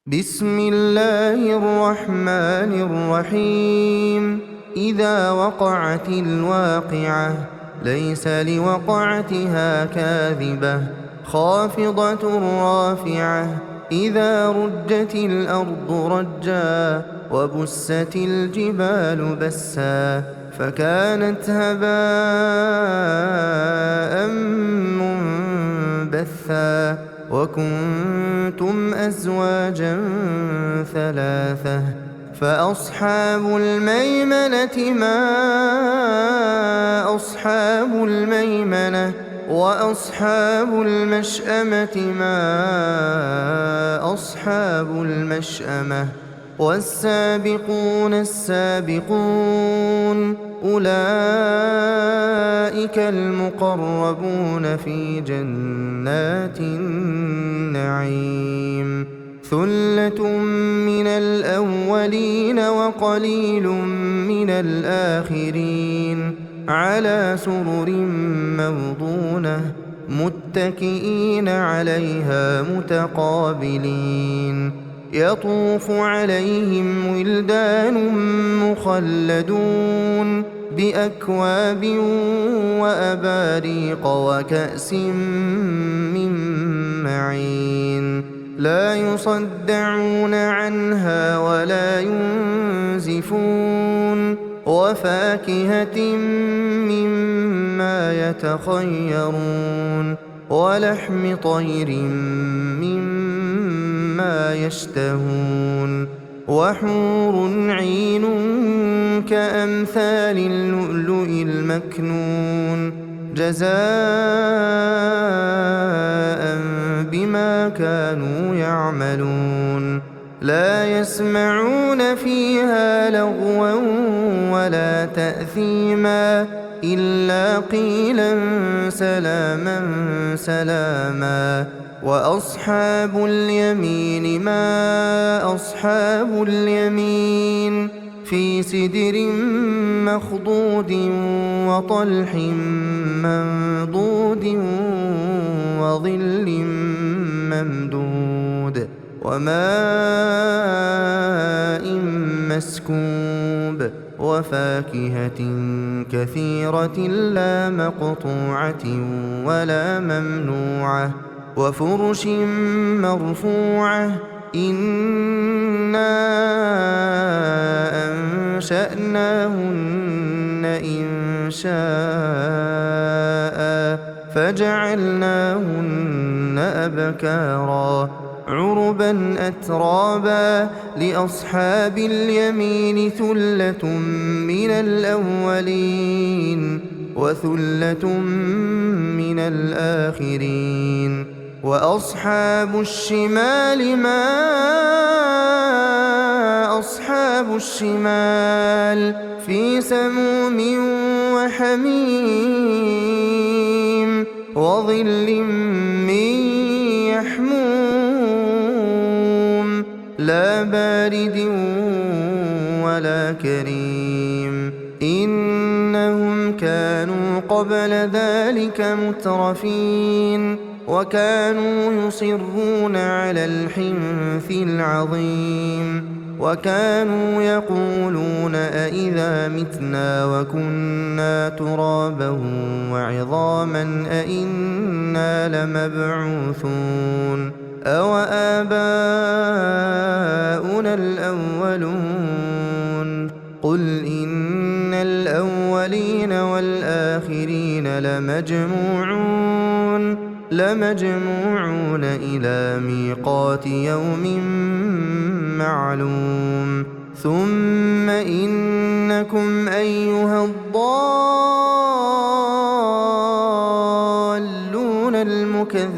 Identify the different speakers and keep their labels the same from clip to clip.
Speaker 1: بسم الله الرحمن الرحيم. إذا وقعت الواقعة ليس لوقعتها كاذبة خافضة رافعة. إذا رجت الأرض رجا وبست الجبال بسا فكانت هباء منبثا وكنتم أزواجا ثلاثة فأصحاب الميمنة ما أصحاب الميمنة وأصحاب المشأمة ما أصحاب المشأمة والسابقون السابقون أولئك المقربون في جنات النعيم. ثلة من الأولين وقليل من الآخرين على سرر موضونة متكئين عليها متقابلين. يطوف عليهم ولدان مخلدون بأكواب وأباريق وكأس من معين لا يصدعون عنها ولا ينزفون وفاكهة مما يتخيرون ولحم طير مما يشتهون وحور عين كأمثال اللؤلؤ المكنون جزاء بما كانوا يعملون. لا يسمعون فيها لغوا ولا تأثيما إلا قيلا سلاما سلاما. وأصحاب اليمين ما أصحاب اليمين في سدر مخضود وطلح منضود وظل ممدود وماء مسكوب وفاكهة كثيرة لا مقطوعة ولا ممنوعة وفرش مرفوعة. إنا أنشأناهن إنشاء فجعلناهن أبكارا عربا أترابا. لأصحاب اليمين ثلة من الأولين وثلة من الآخرين. وأصحاب الشمال ما أصحاب الشمال في سموم وحميم وظل من يحموم لا بارد ولا كريم. إنهم كانوا قبل ذلك مترفين وكانوا يصرون على الحنث العظيم وكانوا يقولون أئذا متنا وكنا ترابا وعظاما أئنا لمبعوثون أو آباؤنا الأولون. قل إن الأولين والآخرين لمجموعون إلى ميقات يوم معلوم. ثم إنكم أيها الضالون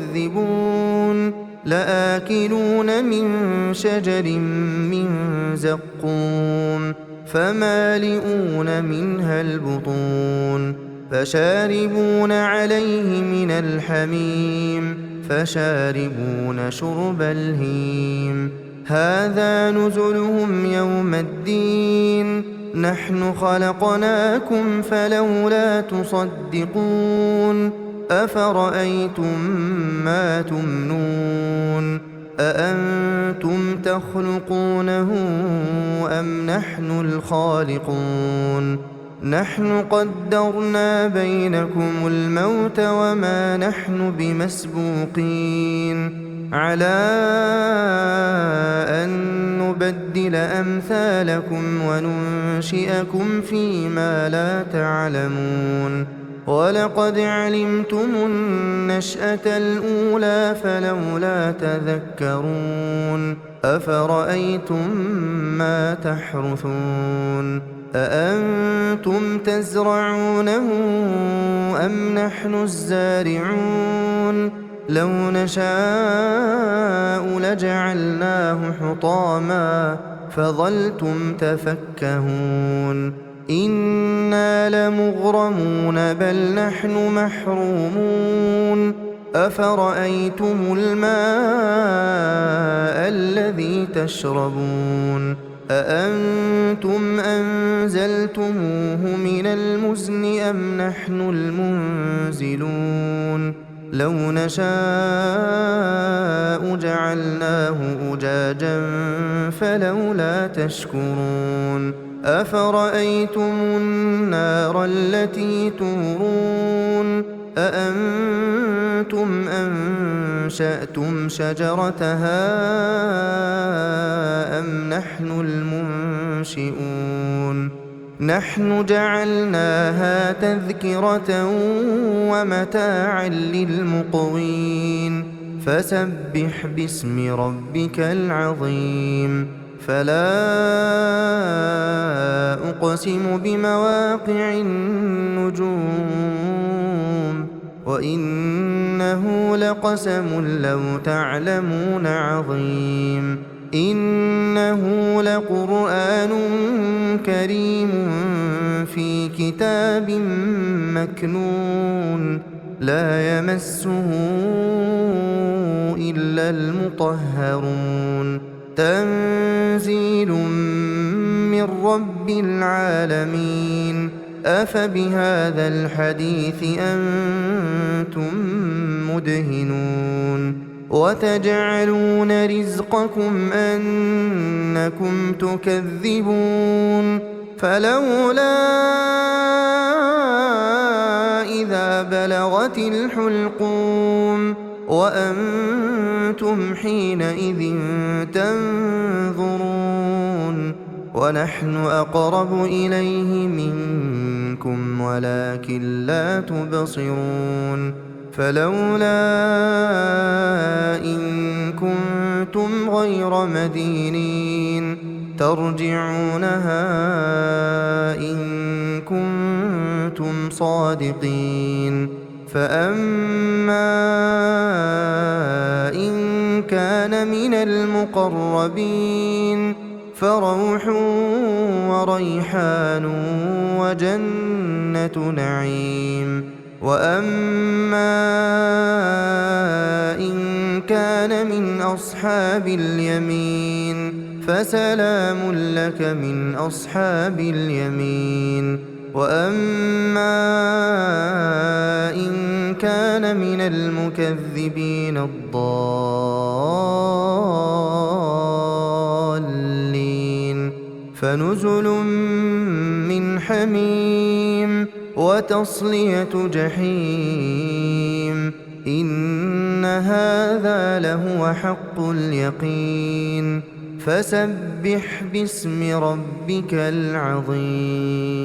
Speaker 1: المكذبون لآكلون من شجر من زقوم فمالئون منها البطون فشاربون عليه من الحميم فشاربون شرب الهيم. هذا نزلهم يوم الدين نحن خلقناكم فلولا تصدقون. أفرأيتم ما تمنون أأنتم تخلقونه أم نحن الخالقون نحن قدرنا بينكم الموت وما نحن بمسبوقين على أن نبدل أمثالكم وننشئكم فيما لا تعلمون ولقد علمتم النشأة الأولى فلولا تذكرون أفرأيتم ما تحرثون أأنتم تزرعونه أم نحن الزارعون لو نشاء لجعلناه حطاما فظلتم تفكهون إنا لمغرمون بل نحن محرومون أفرأيتم الماء الذي تشربون أأنتم أنزلتموه من المزن أم نحن المنزلون لو نشاء جعلناه أجاجا فلولا تشكرون أفرأيتم النار التي تورون أأنتم أنشأتم شجرتها أم نحن المنشئون نحن جعلناها تذكرة ومتاعا للمقوين فسبح باسم ربك العظيم فلا أقسم بمواقع النجوم وإنه لقسم لو تعلمون عظيم إنه لقرآن كريم في كتاب مكنون لا يمسه إلا المطهرون تنزيل من رب العالمين أفبهذا الحديث أنتم مدهنون وتجعلون رزقكم أنكم تكذبون فلولا إذا بلغت الحلقوم وأنتم حينئذ تنظرون ونحن أقرب إليه منكم ولكن لا تبصرون فلولا إن كنتم غير مدينين ترجعونها إن كنتم صادقين فأما إن كان من المقربين فروح وريحان وجنة نعيم وأما إن كان من أصحاب اليمين فسلام لك من أصحاب اليمين وأما إن كان من المكذبين الضالين فنزل من حميم وتصلية جحيم إن هذا لهو حق اليقين فسبح باسم ربك العظيم.